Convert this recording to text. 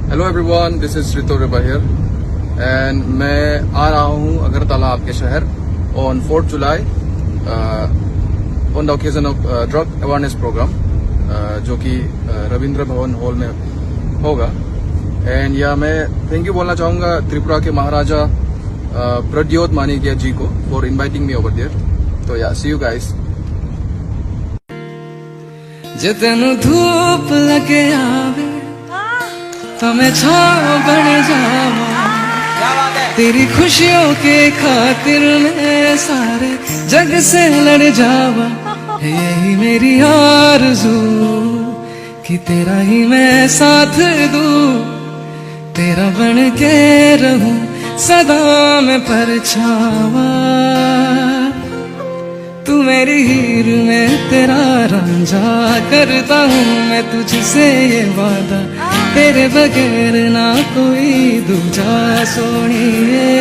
Hello everyone, this is Shrito Reba here and मैं आ रहा हूँ अगरतला आपके शहर on 4 July on the occasion of drug awareness programme जो कि रविंद्र भवन हॉल में होगा। एंड या मैं थैंक यू बोलना चाहूँगा त्रिपुरा के महाराजा प्रद्योत माणिक्य जी को for inviting me over there. तो या सी यू गाइस। जे तेनू धूप लगे आवे तो मैं छाँव बन जावा, तेरी खुशियों के खातिर मैं सारे जग से लड़ जावा। यही मेरी आरज़ू कि तेरा ही मैं साथ दूँ, तेरा बन के रहूं सदा मैं परछावा। तू मेरी हीर में तेरा रांझा, करता हूँ मैं तुझसे ये वादा, तेरे बगैर ना कोई दूजा सोनिए।